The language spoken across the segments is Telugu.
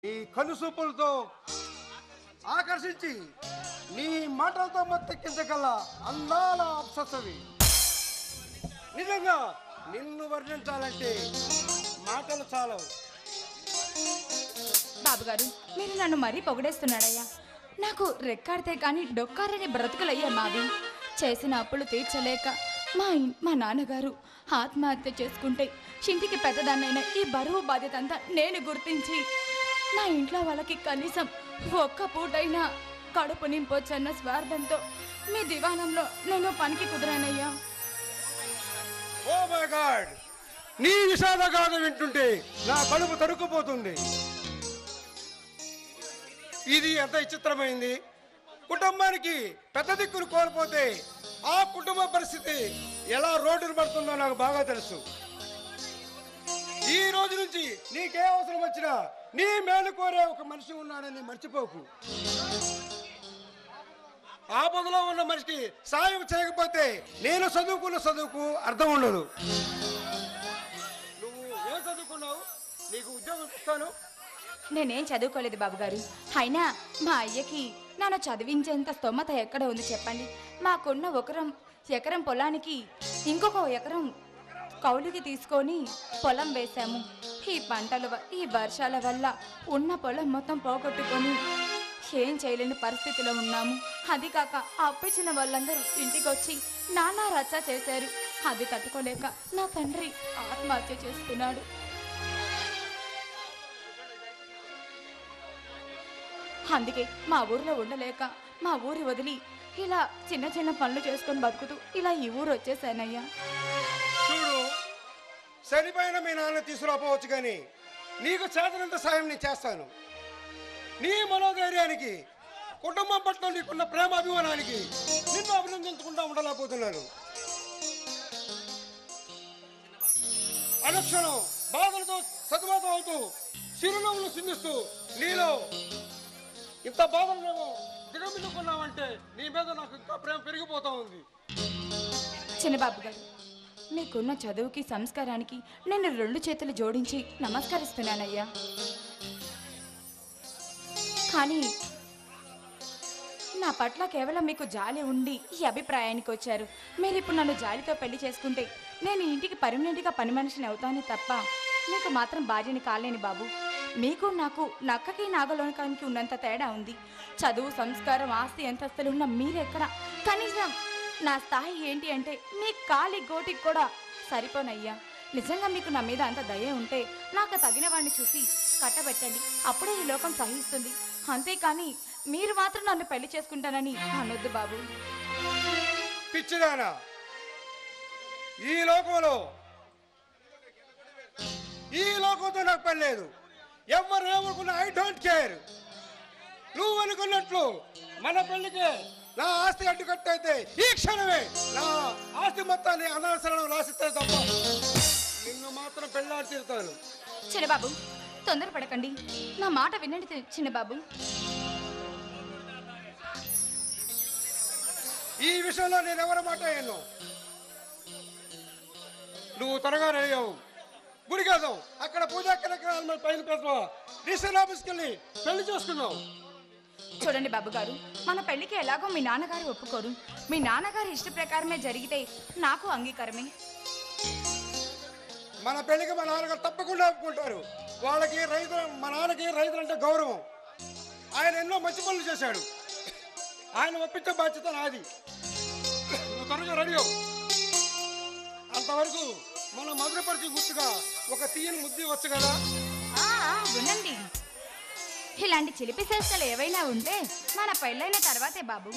ఈ కనుసూపులతో ఆకర్షించి నీ మాటలతో మత్తెక్కించగల అందాల అప్సరసవి. నిజంగా నిన్ను వర్ణించాలంటే మాటలు చాలవు. బాబుగారు, మీరు నన్ను మరీ పొగిడేస్తున్నాడయ్యా. నాకు రెక్కాడితే కానీ డొక్కారని బ్రతుకులయ్యా మావి. చేసిన అప్పులు తీర్చలేక మా నాన్నగారు ఆత్మహత్య చేసుకుంటే ఇంటికి పెద్దదాన్నైనా ఈ బరువు బాధ్యత అంతా నేను గుర్తించి నా ఇంట్లో వాళ్ళకి కనీసం ఒక్క పూటైనా కడుపు నింపొచ్చన్న స్వార్థంతో మీ దివాణంలో నేను పనికి కుదిరానయ్యా. ఓ మై గాడ్, నీ విషాద గాథ వింటుంటే నా కడుపు తరుక్కుపోతుంది. ఇది ఎంత విచిత్రమైంది. కుటుంబానికి పెద్ద దిక్కును కోల్పోతే ఆ కుటుంబ పరిస్థితి ఎలా రోడ్డును పడుతుందో నాకు బాగా తెలుసు. ఈ రోజు నుంచి నీకే అవసరం వచ్చినా నీ మేలు కోరే ఒక మనిషి ఉన్నాడని మర్చిపోకు. ఆపదలో ఉన్న మనిషికి సాయం చేయకపోతే నేను చదువుకున్న చదువుకు అర్థం ఉండదు. నువ్వు ఏం చదువుకున్నావు? నీకు ఉద్యోగం ఇస్తాను. నేనేం చదువుకోలేదు బాబుగారు. అయినా మా అయ్యకి నన్ను చదివించేంత స్తోమత ఎక్కడ ఉంది చెప్పండి. మాకున్న ఎకరం పొలానికి ఇంకొక ఎకరం కౌలుకి తీసుకొని పొలం వేశాము. ఈ వర్షాల వల్ల ఉన్న పొలం మొత్తం పోగొట్టుకొని ఏం చేయలేని పరిస్థితిలో ఉన్నాము. అది కాక అప్పిచ్చిన వాళ్ళందరూ ఇంటికి వచ్చి నానా రచ్చ చేశారు. అది తట్టుకోలేక నా తండ్రి ఆత్మహత్య చేసుకున్నాడు. అందుకే మా ఊరిలో ఉండలేక మా ఊరి వదిలి ఇలా చిన్న చిన్న పనులు చేసుకొని బతుకుతూ ఇలా ఈ ఊరు వచ్చేసానయ్యా. చూడు, చనిపోయిన మీ నాన్న తీసుకురాపోవచ్చు, కానీ నీకు చేతనంత సాయం నేను చేస్తాను. నీ మనోధైర్యానికి, కుటుంబం పట్ల నీకున్న ప్రేమ అభిమానానికి నిన్ను అభినందించకుండా ఉండలేకపోతున్నాను. అనుక్షణం బాధలతో సతమతం అవుతూ చిరునవ్వులు చిందిస్తూ నీలో ఇంత బాధలు దిగమిల్లుకున్నావంటే నీ మీద నాకు ఇంకా ప్రేమ పెరిగిపోతా ఉంది. చిన్నబాబు గారు, మీకున్న చదువుకి సంస్కారానికి నేను 2 చేతులు జోడించి నమస్కరిస్తున్నానయ్యా. కానీ నా పట్ల కేవలం మీకు జాలి ఉండి ఈ అభిప్రాయానికి వచ్చారు. మీరు ఇప్పుడు నన్ను జాలితో పెళ్లి చేసుకుంటే నేను ఇంటికి పర్మనెంట్గా పని మనిషిని అవుతానే తప్ప మీకు మాత్రం భార్యని కాలేని బాబు. మీకు నాకు నక్కకి నాగలోకానికి ఉన్నంత తేడా ఉంది. చదువు, సంస్కారం, ఆస్తి, అంతస్తులు ఉన్న మీరెక్కడ? కనీసం నా స్థాయి ఏంటి అంటే మీ కాలి గోటికి కూడా సరిపోనయ్యా. నిజంగా మీకు నా మీద అంత దయ ఉంటే నాకు తగిన వాడిని చూసి కట్టబెట్టండి. అప్పుడే ఈ లోకం సహిస్తుంది. అంతేకాని మీరు మాత్రం నన్ను పెళ్లి చేసుకుంటానని అనొద్దు బాబు. పిచ్చిదానా, ఈ లోకంతో నాకు పని లేదు. ఎవరు ఏమనుకున్నా ఐ డోంట్ కేర్. నువ్వు అనుకున్నట్లు మన పెళ్లికి నా ఆస్తి అడ్డుకట్టు అయితే ఈ క్షణమే నా ఆస్తి మొత్తాన్ని అనవసరం రాసిస్తే తప్ప నిన్ను మాత్రం పెళ్ళాడి తీరుతాను. చిన్నబాబు, తొందరపడకండి, నా మాట వినండి చిన్నబాబు. ఈ విషయంలో నేను ఎవరి మాట అయ్యాను. నువ్వు త్వరగా రెయ్యావు, గుడికేదాం. అక్కడ పూజా కార్యక్రమాలు పైన పెడతావా? రిజిస్టర్ ఆఫీస్కి వెళ్ళి పెళ్లి చేసుకున్నావు. చూడండి బాబు గారు, మన పెళ్లికి ఎలాగో మీ నాన్నగారు ఒప్పుకోరు. మీ నాన్నగారి ఇష్ట ప్రకారమే జరిగితే నాకు అంగీకారమే. మన పెళ్లికి మా నాన్నగారు తప్పకుండా ఒప్పుకుంటారు. మా నాన్నకి రైతులు అంటే గౌరవం. ఆయన ఎన్నో మంచి పనులు చేశాడు. ఆయన ఒప్పించే బాధ్యత నాది. నువ్వు త్వరగా రెడీ అవ్వు. అంతవరకు మన మధురపరిచి గుర్తుగా ఒక తీయని ముద్ది వచ్చు కదా. వినండి, ఇలాంటి చిలిపి చేష్టలు ఏవైనా ఉంటే మన పెళ్ళైన తర్వాతే బాబు.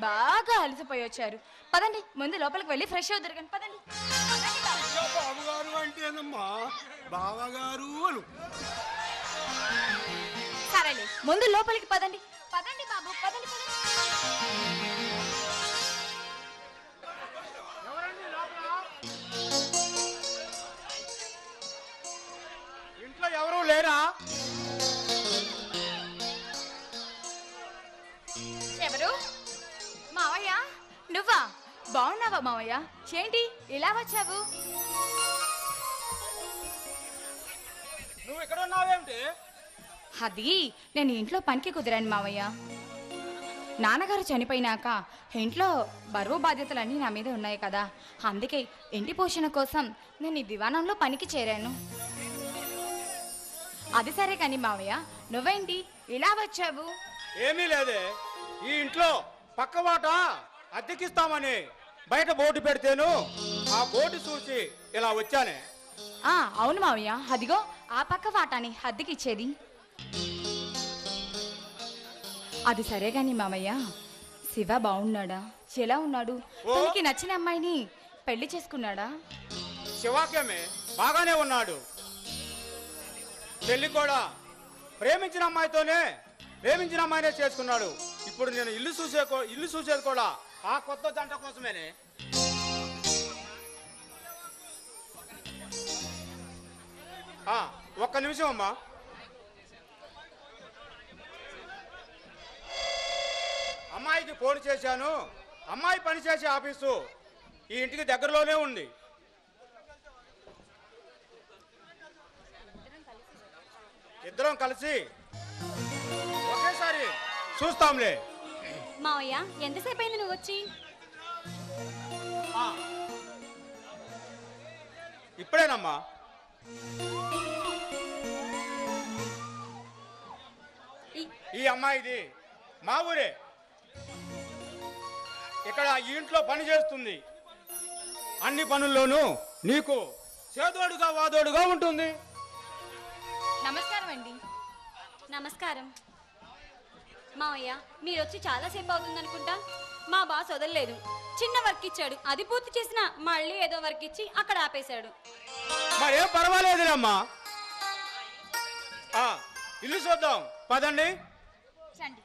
బాగా అలసిపోయి వచ్చారు. పదండి, ముందు లోపలికి వెళ్ళి ఫ్రెష్ అవుతారు కానీ పదండి. బావగారు అంటేనమ్మా, బావగారు అను. సరేలే, ముందు లోపలికి పదండి. పదండి బాబు, పదండి పదండి. ఇంట్లో ఎవరూ లేరా? ఎవరు? మావయ్య, నువ్వా? బాగున్నావా మావయ్య? ఏంటి ఇలా వచ్చావు? నువ్వు ఇక్కడ ఉన్నావేమిటి? అది నేను ఇంట్లో పనికి కుదిరాను మావయ్య. నాన్నగారు చనిపోయినాక ఇంట్లో బరువు బాధ్యతలన్నీ నా మీద ఉన్నాయి కదా, అందుకే ఇంటి పోషణ కోసం నేను ఈ దివాణంలో పనికి చేరాను. అది సరే కానీ మావయ్య, నువ్వేంటి ఇలా వచ్చావు? ఏమీ లేదే, ఈ ఇంట్లో పక్క వాట అద్దెకిస్తామని బయట బోర్డు పెడితేను ఆ బోర్డు చూసి ఇలా వచ్చానే. అవును మావయ్య, అదిగో ఆ పక్క వాటాని అద్దెకిచ్చేది. అది సరే కానీ మామయ్య, శివ బాగున్నాడా? ఎలా ఉన్నాడు? తనకి నచ్చిన అమ్మాయిని పెళ్లి చేసుకున్నాడా? శివాకేమే బాగానే ఉన్నాడు. పెళ్లి కూడా ప్రేమించిన అమ్మాయినే చేసుకున్నాడు. ఇప్పుడు నేను ఇల్లు చూసేది కూడా ఆ కొత్త జంట కోసమేనే. ఒక్క నిమిషం అమ్మా. అమ్మాయికి ఫోన్ చేశాను. అమ్మాయి పనిచేసే ఆఫీసు ఈ ఇంటికి దగ్గరలోనే ఉంది. ఇద్దరం కలిసి ఒకేసారి చూస్తాంలే. మావయ్య, ఎంతసేపు అయింది నువ్వు వచ్చి? ఇప్పుడేనమ్మా. ఈ అమ్మాయిది మా ఊరే. ఇక్కడ ఈ ఇంట్లో పని చేస్తుంది. అన్ని పనుల్లోనూ నీకు చేదోడుగా వాదోడుగా ఉంటుంది. నమస్కారం అండి. నమస్కారం. మావయ్య, మీరు వచ్చి చాలాసేపు అవుతుంది అనుకుంటా. మా బాస్ వదలలేదు. చిన్న వర్క్ ఇచ్చాడు, అది పూర్తి చేసిన మళ్ళీ ఏదో వర్క్ ఇచ్చి అక్కడ ఆపేశాడు. మరేం పర్వాలేదులేమ్మా. ఇల్లు చూద్దాం పదండి. రండి.